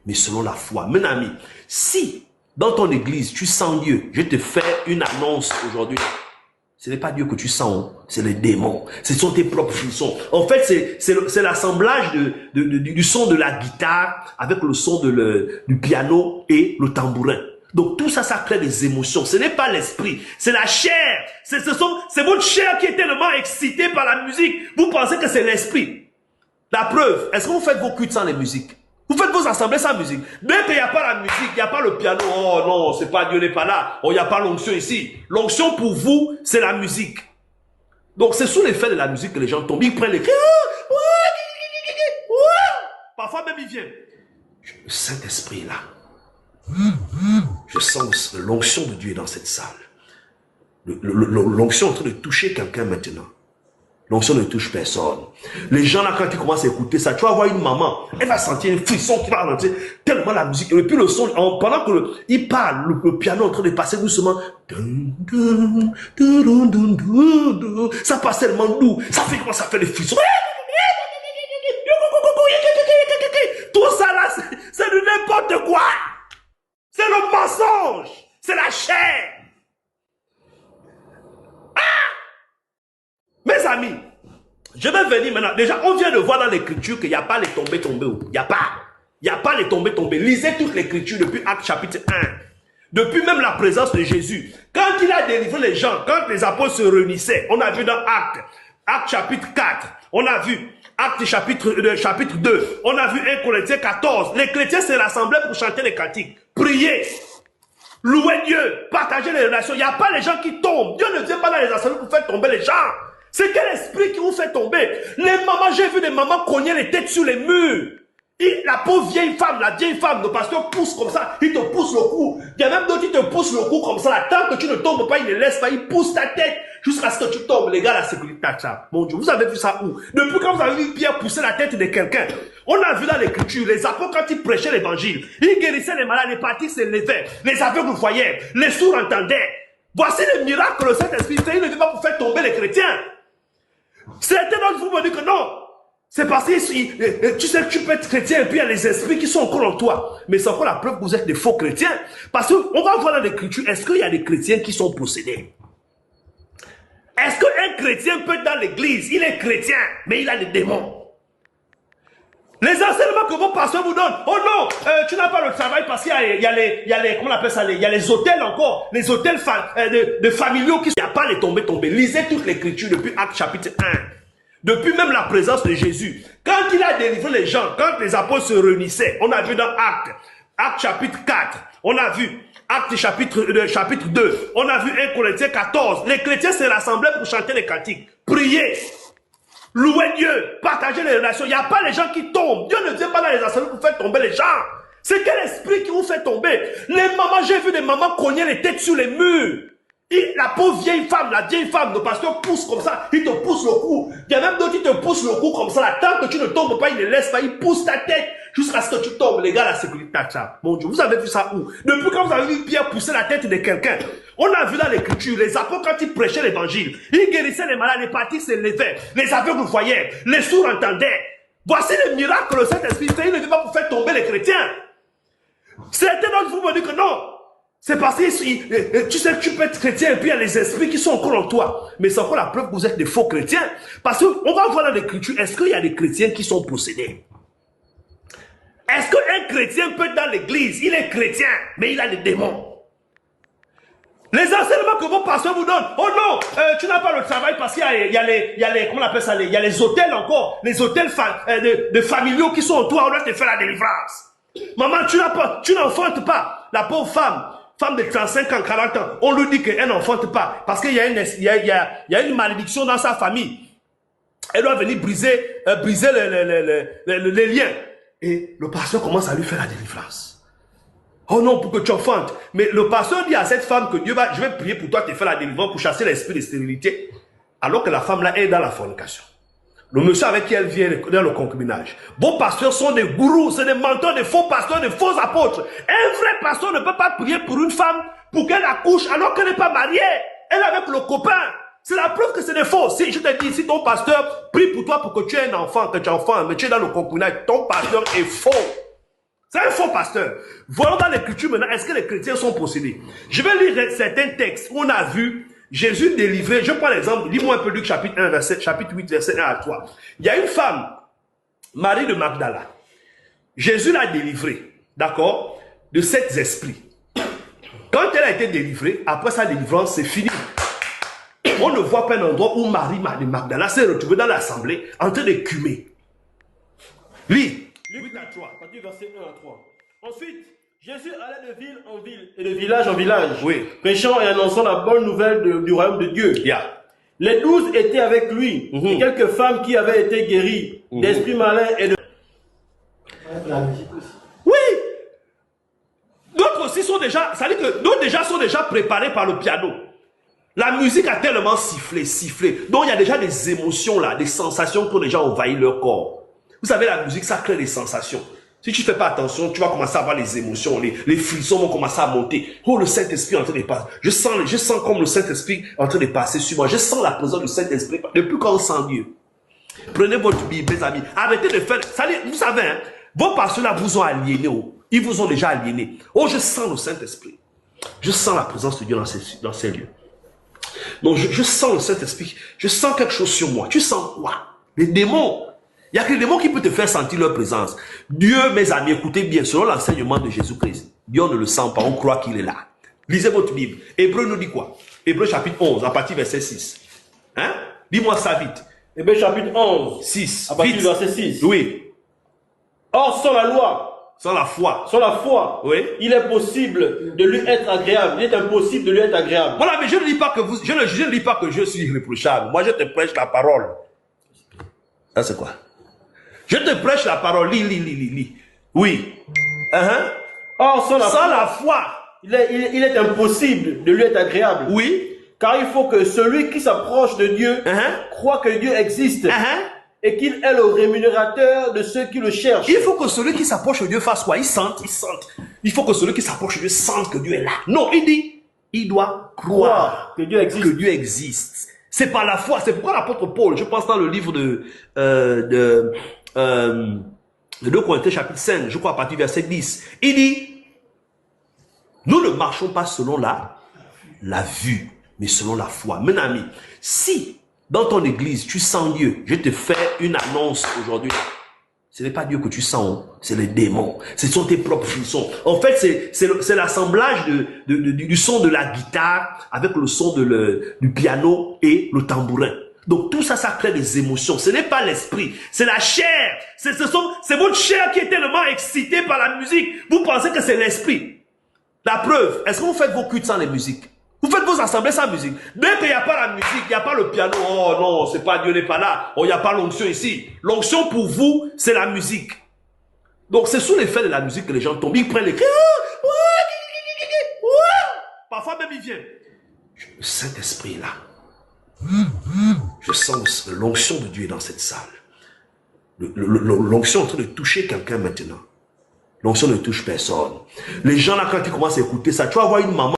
mais selon la foi. Mon ami, si dans ton église, tu sens Dieu, je te fais une annonce aujourd'hui. Ce n'est pas Dieu que tu sens, c'est les démons. Ce sont tes propres frissons. En fait, c'est l'assemblage du son de la guitare avec le son du piano et le tambourin. Donc tout ça, ça crée des émotions. Ce n'est pas l'esprit, c'est la chair. C'est votre chair qui est tellement excitée par la musique. Vous pensez que c'est l'esprit. La preuve, est-ce que vous faites vos cultes sans les musiques? Vous faites vos assemblées sans musique. Dès qu'il n'y a pas la musique, il n'y a pas le piano. Oh non, c'est pas Dieu n'est pas là. Oh, il n'y a pas l'onction ici. L'onction pour vous, c'est la musique. Donc c'est sous l'effet de la musique que les gens tombent. Ils prennent les cris. Parfois même ils viennent. Le Saint-Esprit est là. Je sens l'onction de Dieu dans cette salle. L'onction est en train de toucher quelqu'un maintenant. L'onction ne touche personne. Les gens là, quand ils commencent à écouter ça, tu vas voir une maman, elle va sentir un frisson qui va ralentir tellement la musique. Et puis le son, pendant qu'il parle, le piano est en train de passer doucement. Ça passe tellement doux. Ça fait comment ça fait des frissons. Tout ça là, c'est du n'importe quoi. C'est le mensonge. C'est la chair. Mes amis, je vais venir maintenant. Déjà, on vient de voir dans l'écriture qu'il n'y a pas les tombés. Il n'y a pas. Il n'y a pas les tombés. Lisez toute l'écriture depuis Actes chapitre 1. Depuis même la présence de Jésus. Quand il a délivré les gens, quand les apôtres se réunissaient, on a vu dans Actes chapitre 4, on a vu Actes chapitre 2, on a vu 1 Corinthiens 14. Les chrétiens se rassemblaient pour chanter les cantiques, prier, louer Dieu, partager les relations. Il n'y a pas les gens qui tombent. Dieu ne vient pas dans les assemblées pour faire tomber les gens. C'est quel esprit qui vous fait tomber? Les mamans, j'ai vu des mamans cogner les têtes sur les murs. Et la pauvre vieille femme, le pasteur pousse comme ça, il te pousse le cou. Il y a même d'autres qui te poussent le cou comme ça. Là, tant que tu ne tombes pas, il ne laisse pas, il pousse ta tête jusqu'à ce que tu tombes. Les gars, la sécurité, ça. Mon Dieu, vous avez vu ça où? Depuis quand vous avez vu Pierre pousser la tête de quelqu'un? On a vu dans l'écriture, les apôtres, quand ils prêchaient l'évangile, ils guérissaient les malades, les partis se levaient, les aveugles voyaient, les sourds entendaient. Voici les miracles que le Saint-Esprit fait. Il ne vient pas pour faire tomber les chrétiens. Certains d'entre vous me disent que non. C'est parce que tu sais que tu peux être chrétien et puis il y a les esprits qui sont encore en toi. Mais c'est encore la preuve que vous êtes des faux chrétiens. Parce qu'on va voir dans l'écriture, est-ce qu'il y a des chrétiens qui sont possédés? Est-ce qu'un chrétien peut être dans l'église? Il est chrétien, mais il a des démons. Les enseignements que vos pasteurs vous donnent, oh non, tu n'as pas le travail parce qu'il y a les, comment on appelle ça, il y a les hôtels encore, les hôtels de familiaux qui, il n'y a pas les tombés. Lisez toute l'écriture depuis Actes chapitre 1. Depuis même la présence de Jésus. Quand il a délivré les gens, quand les apôtres se réunissaient, on a vu dans Actes chapitre 4, on a vu Actes chapitre 2, on a vu 1 Corinthiens 14. Les chrétiens se rassemblaient pour chanter les cantiques, prier, louer Dieu, partager les relations. Il n'y a pas les gens qui tombent. Dieu ne vient pas dans les assemblées pour faire tomber les gens. C'est quel esprit qui vous fait tomber? Les mamans, j'ai vu des mamans cogner les têtes sur les murs. Et la pauvre vieille femme, le pasteur pousse comme ça, il te pousse le cou. Il y a même d'autres qui te poussent le cou comme ça. Là, tant que tu ne tombes pas, il ne laisse pas, il pousse ta tête jusqu'à ce que tu tombes. Les gars, la sécurité, ça. Mon Dieu, vous avez vu ça où? Depuis quand vous avez vu Pierre pousser la tête de quelqu'un? On a vu dans l'écriture, les apôtres, quand ils prêchaient l'évangile, ils guérissaient les malades, les partis se levaient, les aveugles voyaient, les sourds entendaient. Voici les miracles que le Saint-Esprit fait. Il ne vient pas pour faire tomber les chrétiens. Certains d'entre vous me disent que non. C'est parce que tu sais que tu peux être chrétien et puis il y a les esprits qui sont encore en toi. Mais c'est encore la preuve que vous êtes des faux chrétiens. Parce qu'on va voir dans l'écriture, est-ce qu'il y a des chrétiens qui sont possédés? Est-ce qu'un chrétien peut être dans l'église? Il est chrétien, mais il a des démons. Les enseignements que vos pasteurs vous donnent, oh non, tu n'as pas le travail parce qu'il y a les, comment on appelle ça, il y a les hôtels encore, les hôtels de familiaux qui sont en toi, on doit te faire la délivrance. Maman, tu n'enfantes pas. La pauvre femme de 35 ans, 40 ans, on lui dit qu'elle n'enfante pas parce qu'il y a une malédiction dans sa famille. Elle doit venir briser les liens. Et le pasteur commence à lui faire la délivrance. Oh non, pour que tu enfantes. Mais le pasteur dit à cette femme que je vais prier pour toi, te faire la délivrance pour chasser l'esprit de stérilité. Alors que la femme là est dans la fornication. Le monsieur avec qui elle vient dans le concubinage. Vos pasteurs sont des gourous, c'est des menteurs, des faux pasteurs, des faux apôtres. Un vrai pasteur ne peut pas prier pour une femme pour qu'elle accouche alors qu'elle n'est pas mariée. Elle est avec le copain. C'est la preuve que c'est des faux. Si je te dis, si ton pasteur prie pour toi pour que tu aies un enfant, que tu es enfant, mais tu es dans le concubinage, ton pasteur est faux. C'est un faux pasteur. Voyons dans l'écriture maintenant, est-ce que les chrétiens sont possédés? Je vais lire certains textes où on a vu Jésus délivrer. Je prends l'exemple, lis-moi un peu Luc chapitre 1, chapitre 8, verset 1 à 3. Il y a une femme, Marie de Magdala. Jésus l'a délivrée, d'accord, de sept esprits. Quand elle a été délivrée, après sa délivrance, c'est fini. On ne voit pas un endroit où Marie de Magdala s'est retrouvée dans l'assemblée en train d'écumer. Lis. Luc 8 à 3, à partir du verset 1 à 3. Ensuite, Jésus allait de ville en ville et de village en village, Oui. prêchant et annonçant la bonne nouvelle du royaume de Dieu. Yeah. Les 12 étaient avec lui, et quelques femmes qui avaient été guéries d'esprits malins et de... Oui. D'autres aussi sont déjà, ça veut dire que d'autres déjà sont déjà préparés par le piano. La musique a tellement sifflé. Donc il y a déjà des émotions là, des sensations qui ont déjà envahi leur corps. Vous savez, la musique, ça crée des sensations. Si tu ne fais pas attention, tu vas commencer à avoir les émotions, les frissons vont commencer à monter. Oh, le Saint-Esprit est en train de passer. Je sens comme le Saint-Esprit est en train de passer sur moi. Je sens la présence du Saint-Esprit depuis quand on sent Dieu. Prenez votre Bible, mes amis. Arrêtez de faire... Vous savez, hein, vos pasteurs là vous ont aliéné. Ils vous ont déjà aliéné. Oh, je sens le Saint-Esprit. Je sens la présence de Dieu dans ces lieux. Donc, je sens le Saint-Esprit. Je sens quelque chose sur moi. Tu sens quoi? Les démons. Il n'y a que les démons qui peuvent te faire sentir leur présence. Dieu, mes amis, écoutez bien, selon l'enseignement de Jésus-Christ, Dieu ne le sent pas, on croit qu'il est là. Lisez votre Bible. Hébreu nous dit quoi? Hébreu chapitre 11, à partir du verset 6. Hein? Dis-moi ça vite. Hébreu chapitre 11, 6. à partir du verset 6. Oui. Or, sans la loi, sans la foi, oui, il est possible de lui être agréable. Il est impossible de lui être agréable. Voilà, mais je ne dis pas que je ne dis pas que je suis irréprochable. Moi, je te prêche la parole. Ça, c'est quoi? Je te prêche la parole. Lis. Oui. Or, sans la foi, il est impossible de lui être agréable. Oui. Car il faut que celui qui s'approche de Dieu croit que Dieu existe et qu'il est le rémunérateur de ceux qui le cherchent. Il faut que celui qui s'approche de Dieu fasse quoi? Il sente. Il faut que celui qui s'approche de Dieu sente que Dieu est là. Non, il dit, il doit croire que Dieu existe. C'est par la foi. C'est pourquoi l'apôtre Paul, je pense dans le livre de 2 Corinthiens chapitre 5, je crois à partir du verset 10, il dit, nous ne marchons pas selon la vue, mais selon la foi. Mon ami, si dans ton église tu sens Dieu, je te fais une annonce aujourd'hui. Ce n'est pas Dieu que tu sens, c'est les démons. Ce sont tes propres frissons. En fait, c'est l'assemblage du son de la guitare avec le son du piano et le tambourin. Donc tout ça, ça crée des émotions. Ce n'est pas l'esprit, c'est la chair. C'est votre chair qui est tellement excitée par la musique. Vous pensez que c'est l'esprit. La preuve, est-ce que vous faites vos cultes sans les musiques? Vous faites vos assemblées sans musique. Dès qu'il n'y a pas la musique, il n'y a pas le piano. Oh non, c'est pas Dieu n'est pas là. Oh, il n'y a pas l'onction ici. L'onction pour vous, c'est la musique. Donc c'est sous l'effet de la musique que les gens tombent. Ils prennent les cris. Parfois même ils viennent. Le Saint-Esprit est là. Je sens l'onction de Dieu dans cette salle. L'onction est en train de toucher quelqu'un maintenant. L'onction ne touche personne. Les gens là, quand ils commencent à écouter ça, tu vas voir une maman